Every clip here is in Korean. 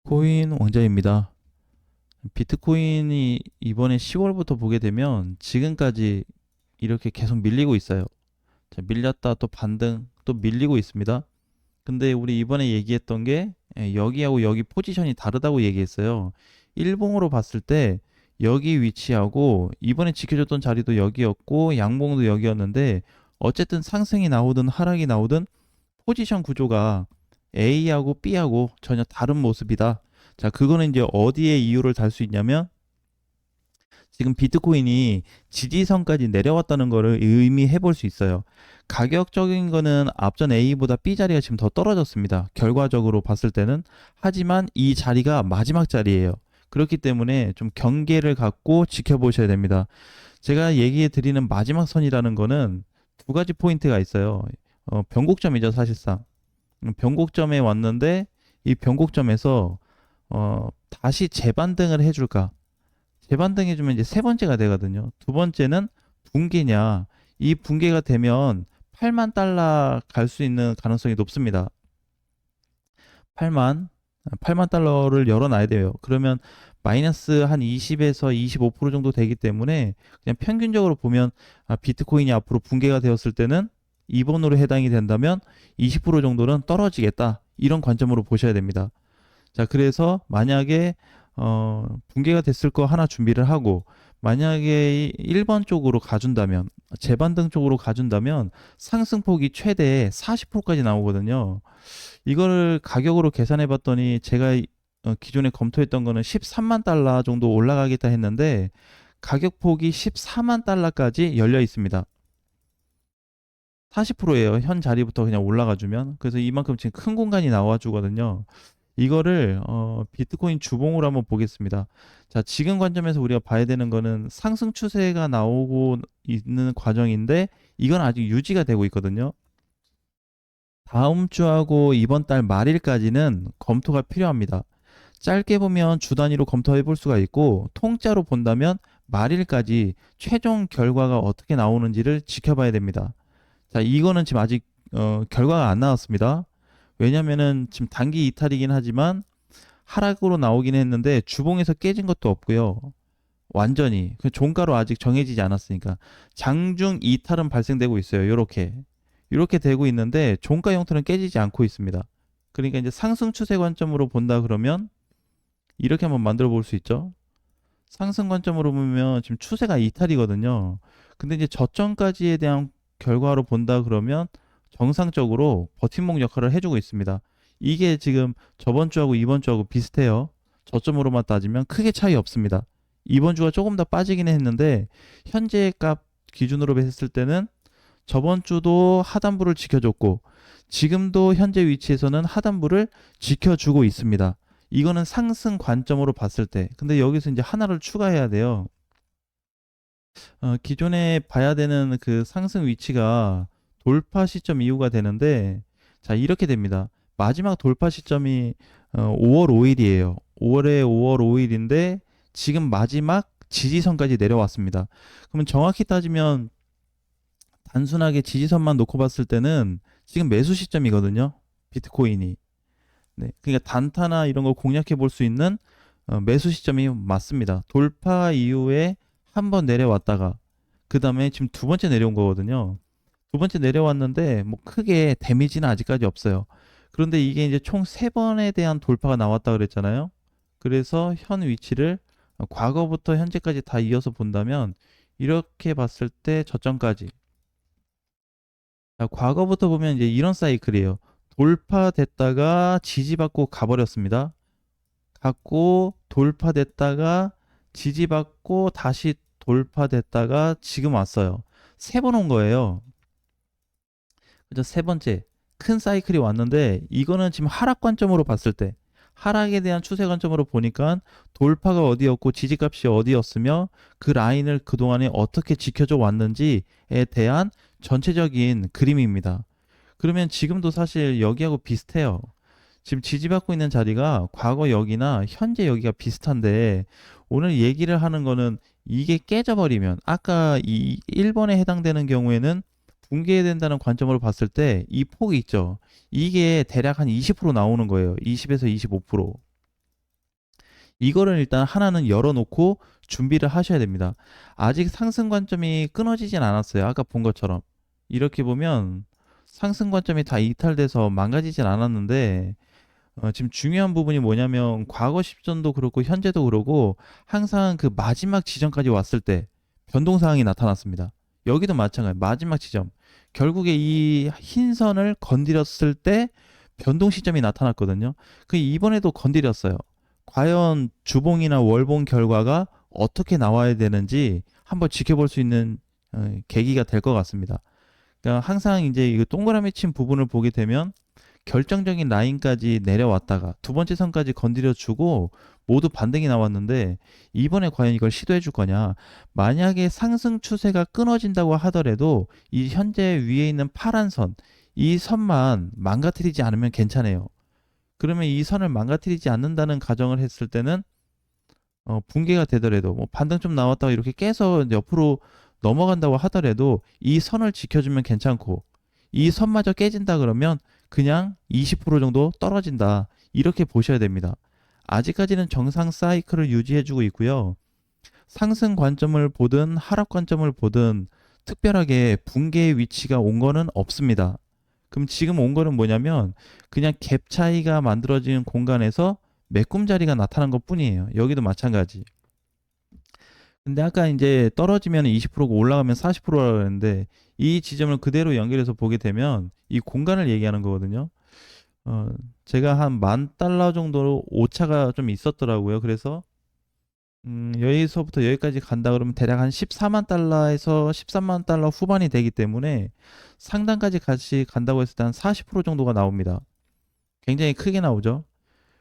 비트코인 왕자입니다. 비트코인이 이번에 10월부터 보게 되면 지금까지 이렇게 계속 밀리고 있어요. 자, 밀렸다 또 반등 또 밀리고 있습니다. 근데 우리 이번에 얘기했던 게 여기하고 여기 포지션이 다르다고 얘기했어요. 일봉으로 봤을 때 여기 위치하고 이번에 지켜줬던 자리도 여기였고 양봉도 여기였는데 어쨌든 상승이 나오든 하락이 나오든 포지션 구조가 A하고 B하고 전혀 다른 모습이다. 자, 그거는 이제 어디에 이유를 달 수 있냐면 지금 비트코인이 지지선까지 내려왔다는 거를 의미해 볼 수 있어요. 가격적인 거는 앞전 A보다 B 자리가 지금 더 떨어졌습니다. 결과적으로 봤을 때는. 하지만 이 자리가 마지막 자리예요. 그렇기 때문에 좀 경계를 갖고 지켜보셔야 됩니다. 제가 얘기해 드리는 마지막 선이라는 거는 두 가지 포인트가 있어요. 변곡점이죠, 사실상. 변곡점에 왔는데 이 변곡점에서 다시 재반등을 해줄까? 재반등해주면 이제 세 번째가 되거든요. 두 번째는 붕괴냐? 이 붕괴가 되면 8만 달러 갈 수 있는 가능성이 높습니다. 8만 8만 달러를 열어놔야 돼요. 그러면 마이너스 한 20에서 25% 정도 되기 때문에 그냥 평균적으로 보면 비트코인이 앞으로 붕괴가 되었을 때는 2번으로 해당이 된다면 20% 정도는 떨어지겠다. 이런 관점으로 보셔야 됩니다. 자, 그래서 만약에 붕괴가 됐을 거 하나 준비를 하고 만약에 1번 쪽으로 가준다면 재반등 쪽으로 가준다면 상승폭이 최대 40%까지 나오거든요. 이거를 가격으로 계산해 봤더니 제가 기존에 검토했던 거는 13만 달러 정도 올라가겠다 했는데 가격 폭이 14만 달러까지 열려 있습니다. 40%예요. 현 자리부터 그냥 올라가 주면. 그래서 이만큼 지금 큰 공간이 나와 주거든요. 이거를 비트코인 주봉으로 한번 보겠습니다. 자, 지금 관점에서 우리가 봐야 되는 거는 상승 추세가 나오고 있는 과정인데 이건 아직 유지가 되고 있거든요. 다음 주하고 이번 달 말일까지는 검토가 필요합니다. 짧게 보면 주 단위로 검토해 볼 수가 있고 통짜로 본다면 말일까지 최종 결과가 어떻게 나오는지를 지켜봐야 됩니다. 자, 이거는 지금 아직 결과가 안 나왔습니다. 왜냐면은 지금 단기 이탈이긴 하지만 하락으로 나오긴 했는데 주봉에서 깨진 것도 없고요. 완전히 그 종가로 아직 정해지지 않았으니까 장중 이탈은 발생되고 있어요. 이렇게 되고 있는데 종가 형태는 깨지지 않고 있습니다. 그러니까 이제 상승 추세 관점으로 본다 그러면 이렇게 한번 만들어 볼 수 있죠. 상승 관점으로 보면 지금 추세가 이탈이거든요. 근데 이제 저점까지에 대한 결과로 본다 그러면 정상적으로 버팀목 역할을 해주고 있습니다. 이게 지금 저번 주하고 이번 주하고 비슷해요. 저점으로만 따지면 크게 차이 없습니다. 이번 주가 조금 더 빠지긴 했는데 현재 값 기준으로 했을 때는 저번 주도 하단부를 지켜줬고 지금도 현재 위치에서는 하단부를 지켜주고 있습니다. 이거는 상승 관점으로 봤을 때. 근데 여기서 이제 하나를 추가해야 돼요. 기존에 봐야 되는 그 상승 위치가 돌파 시점 이후가 되는데, 자, 이렇게 됩니다. 마지막 돌파 시점이 5월 5일이에요. 5월 5일인데, 지금 마지막 지지선까지 내려왔습니다. 그러면 정확히 따지면 단순하게 지지선만 놓고 봤을 때는 지금 매수 시점이거든요. 비트코인이. 네. 그러니까 단타나 이런 걸 공략해 볼 수 있는 매수 시점이 맞습니다. 돌파 이후에 한 번 내려왔다가 그 다음에 지금 두 번째 내려온 거거든요. 두 번째 내려왔는데 뭐 크게 데미지는 아직까지 없어요. 그런데 이게 이제 총 세 번에 대한 돌파가 나왔다 그랬잖아요. 그래서 현 위치를 과거부터 현재까지 다 이어서 본다면 이렇게 봤을 때 저점까지. 자, 과거부터 보면 이제 이런 사이클이에요. 돌파됐다가 지지받고 가버렸습니다. 갖고 돌파됐다가 지지받고 다시 돌파됐다가 지금 왔어요. 세 번 온 거예요. 그죠? 세 번째 큰 사이클이 왔는데 이거는 지금 하락 관점으로 봤을 때 하락에 대한 추세 관점으로 보니까 돌파가 어디였고 지지값이 어디였으며 그 라인을 그동안에 어떻게 지켜줘 왔는지에 대한 전체적인 그림입니다. 그러면 지금도 사실 여기하고 비슷해요. 지금 지지받고 있는 자리가 과거 여기나 현재 여기가 비슷한데 오늘 얘기를 하는 거는 이게 깨져버리면 아까 이 1번에 해당되는 경우에는 붕괴된다는 관점으로 봤을 때 이 폭이 있죠. 이게 대략 한 20% 나오는 거예요. 20에서 25%. 이거를 일단 하나는 열어놓고 준비를 하셔야 됩니다. 아직 상승 관점이 끊어지진 않았어요. 아까 본 것처럼. 이렇게 보면 상승 관점이 다 이탈돼서 망가지진 않았는데 지금 중요한 부분이 뭐냐면 과거 십전도 그렇고 현재도 그렇고 항상 그 마지막 지점까지 왔을 때 변동 사항이 나타났습니다. 여기도 마찬가지. 마지막 지점. 결국에 이 흰 선을 건드렸을 때 변동 시점이 나타났거든요. 그 이번에도 건드렸어요. 과연 주봉이나 월봉 결과가 어떻게 나와야 되는지 한번 지켜볼 수 있는 계기가 될 것 같습니다. 그러니까 항상 이제 이 동그라미 친 부분을 보게 되면 결정적인 라인까지 내려왔다가 두 번째 선까지 건드려 주고 모두 반등이 나왔는데 이번에 과연 이걸 시도해 줄 거냐. 만약에 상승 추세가 끊어진다고 하더라도 이 현재 위에 있는 파란 선, 이 선만 망가뜨리지 않으면 괜찮아요. 그러면 이 선을 망가뜨리지 않는다는 가정을 했을 때는 붕괴가 되더라도 뭐 반등 좀 나왔다가 이렇게 깨서 옆으로 넘어간다고 하더라도 이 선을 지켜주면 괜찮고 이 선마저 깨진다 그러면 그냥 20% 정도 떨어진다. 이렇게 보셔야 됩니다. 아직까지는 정상 사이클을 유지해주고 있고요. 상승 관점을 보든 하락 관점을 보든 특별하게 붕괴의 위치가 온 거는 없습니다. 그럼 지금 온 거는 뭐냐면 그냥 갭 차이가 만들어지는 공간에서 메꿈자리가 나타난 것 뿐이에요. 여기도 마찬가지. 근데 아까 이제 떨어지면 20%고 올라가면 40%라고 했는데 이 지점을 그대로 연결해서 보게 되면 이 공간을 얘기하는 거거든요. 어, 제가 한 10,000달러 정도로 오차가 좀 있었더라고요. 그래서 여기서부터 여기까지 간다 그러면 대략 한 14만 달러에서 13만 달러 후반이 되기 때문에 상단까지 같이 간다고 했을 때 한 40% 정도가 나옵니다. 굉장히 크게 나오죠.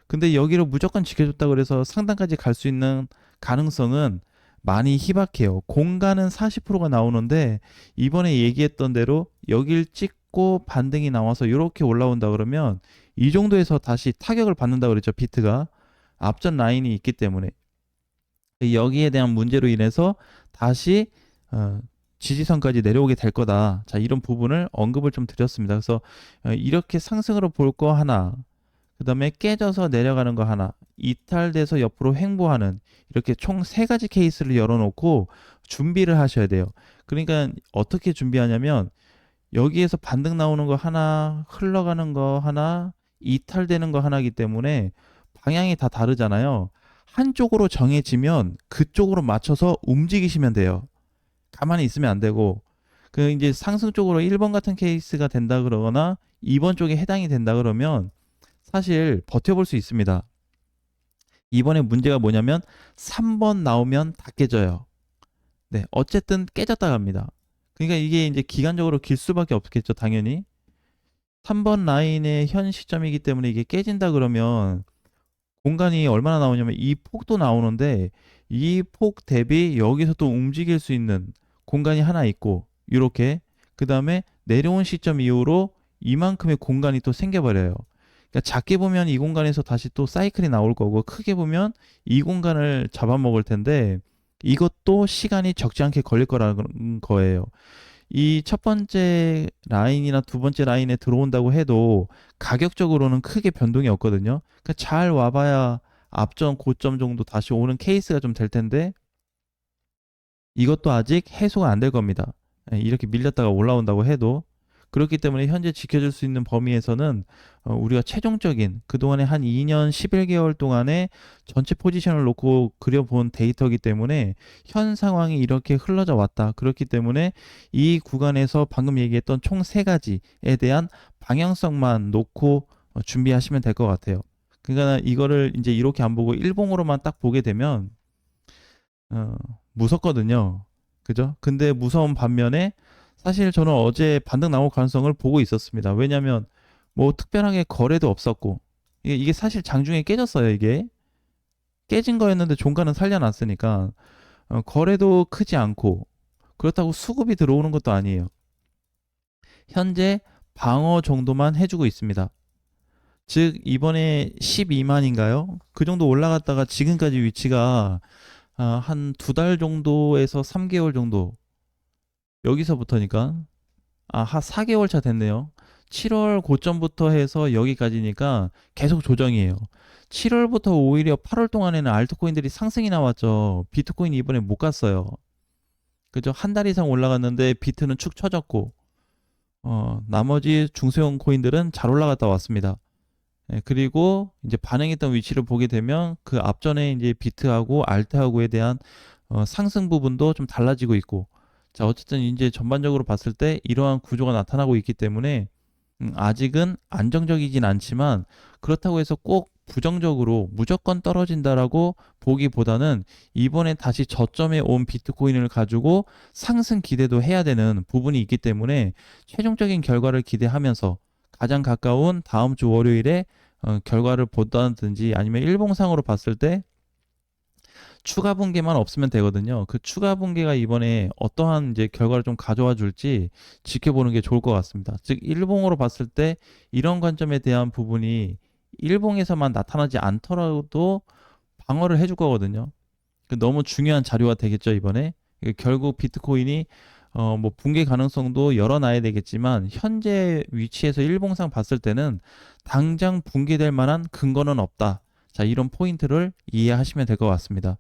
근데 여기를 무조건 지켜줬다 그래서 상단까지 갈 수 있는 가능성은 많이 희박해요. 공간은 40%가 나오는데 이번에 얘기했던 대로 여길 찍고 반등이 나와서 이렇게 올라온다 그러면 이 정도에서 다시 타격을 받는다 그랬죠. 비트가 앞전 라인이 있기 때문에 여기에 대한 문제로 인해서 다시 어, 지지선까지 내려오게 될 거다. 자, 이런 부분을 언급을 좀 드렸습니다. 그래서 이렇게 상승으로 볼 거 하나, 그 다음에 깨져서 내려가는 거 하나, 이탈돼서 옆으로 횡보하는 이렇게 총 세 가지 케이스를 열어놓고 준비를 하셔야 돼요. 그러니까 어떻게 준비하냐면 여기에서 반등 나오는 거 하나, 흘러가는 거 하나, 이탈되는 거 하나이기 때문에 방향이 다 다르잖아요. 한쪽으로 정해지면 그쪽으로 맞춰서 움직이시면 돼요. 가만히 있으면 안 되고 그 이제 상승 쪽으로 1번 같은 케이스가 된다 그러거나 2번 쪽에 해당이 된다 그러면 사실 버텨볼 수 있습니다. 이번에 문제가 뭐냐면 3번 나오면 다 깨져요. 네, 어쨌든 깨졌다 갑니다. 그러니까 이게 이제 기간적으로 길 수밖에 없겠죠, 당연히. 3번 라인의 현 시점이기 때문에 이게 깨진다 그러면 공간이 얼마나 나오냐면 이 폭도 나오는데 이 폭 대비 여기서 또 움직일 수 있는 공간이 하나 있고 이렇게 그 다음에 내려온 시점 이후로 이만큼의 공간이 또 생겨버려요. 그러니까 작게 보면 이 공간에서 다시 또 사이클이 나올 거고 크게 보면 이 공간을 잡아먹을 텐데 이것도 시간이 적지 않게 걸릴 거라는 거예요. 이 첫 번째 라인이나 두 번째 라인에 들어온다고 해도 가격적으로는 크게 변동이 없거든요. 그러니까 잘 와봐야 앞전 고점 정도 다시 오는 케이스가 좀 될 텐데 이것도 아직 해소가 안 될 겁니다. 예, 이렇게 밀렸다가 올라온다고 해도 그렇기 때문에 현재 지켜줄 수 있는 범위에서는 우리가 최종적인 그동안에 한 2년 11개월 동안의 전체 포지션을 놓고 그려본 데이터이기 때문에 현 상황이 이렇게 흘러져 왔다. 그렇기 때문에 이 구간에서 방금 얘기했던 총 3가지에 대한 방향성만 놓고 준비하시면 될 것 같아요. 그러니까 이거를 이제 이렇게 안 보고 일봉으로만 딱 보게 되면 어, 무섭거든요. 그죠? 근데 무서운 반면에 사실 저는 어제 반등 나올 가능성을 보고 있었습니다. 왜냐면 뭐 특별하게 거래도 없었고 이게 사실 장중에 깨졌어요. 이게 깨진 거였는데 종가는 살려놨으니까 거래도 크지 않고 그렇다고 수급이 들어오는 것도 아니에요. 현재 방어 정도만 해주고 있습니다. 즉 이번에 12만인가요? 그 정도 올라갔다가 지금까지 위치가 한 2달 정도에서 3개월 정도 여기서부터니까 한 4개월 차 됐네요. 7월 고점부터 해서 여기까지니까 계속 조정이에요. 7월부터 오히려 8월 동안에는 알트코인들이 상승이 나왔죠. 비트코인 이번에 못 갔어요. 그죠? 한 달 이상 올라갔는데 비트는 축 처졌고, 나머지 중소형 코인들은 잘 올라갔다 왔습니다. 예, 그리고 이제 반응했던 위치를 보게 되면 그 앞전에 이제 비트하고 알트하고에 대한 상승 부분도 좀 달라지고 있고, 자, 어쨌든 이제 전반적으로 봤을 때 이러한 구조가 나타나고 있기 때문에 아직은 안정적이진 않지만 그렇다고 해서 꼭 부정적으로 무조건 떨어진다라고 보기보다는 이번에 다시 저점에 온 비트코인을 가지고 상승 기대도 해야 되는 부분이 있기 때문에 최종적인 결과를 기대하면서 가장 가까운 다음 주 월요일에 결과를 보다든지 아니면 일봉상으로 봤을 때 추가 붕괴만 없으면 되거든요. 그 추가 붕괴가 이번에 어떠한 이제 결과를 좀 가져와 줄지 지켜보는 게 좋을 것 같습니다. 즉, 일봉으로 봤을 때 이런 관점에 대한 부분이 일봉에서만 나타나지 않더라도 방어를 해줄 거거든요. 너무 중요한 자료가 되겠죠, 이번에. 결국 비트코인이 뭐 붕괴 가능성도 열어놔야 되겠지만 현재 위치에서 일봉상 봤을 때는 당장 붕괴될 만한 근거는 없다. 자, 이런 포인트를 이해하시면 될 것 같습니다.